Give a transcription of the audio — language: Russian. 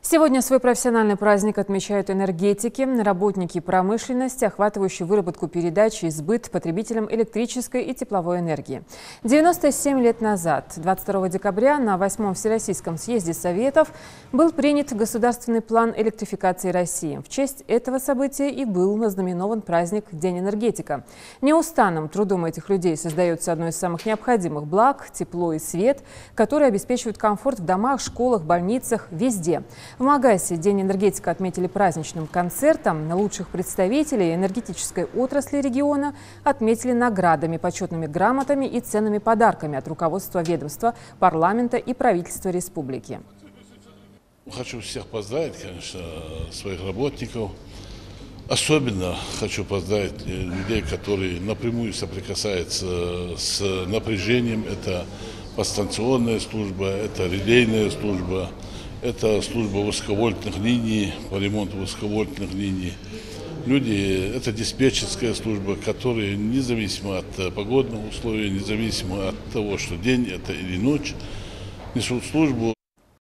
Сегодня свой профессиональный праздник отмечают энергетики, работники промышленности, охватывающие выработку передач и сбыт потребителям электрической и тепловой энергии. 97 лет назад, 22 декабря, на 8-м Всероссийском съезде Советов был принят государственный план электрификации России. В честь этого события и был ознаменован праздник День энергетика. Неустанным трудом этих людей создается одно из самых необходимых благ – тепло и свет, которые обеспечивают комфорт в домах, школах, больницах, везде. В Магасе День энергетика отметили праздничным концертом. Лучших представителей энергетической отрасли региона отметили наградами, почетными грамотами и ценными подарками от руководства ведомства, парламента и правительства республики. Хочу всех поздравить, конечно, своих работников. Особенно хочу поздравить людей, которые напрямую соприкасаются с напряжением. Это подстанционная служба, это релейная служба. Это служба высоковольтных линий, по ремонту высоковольтных линий. Люди, это диспетчерская служба, которые независимо от погодных условий, независимо от того, что день это или ночь, несут службу.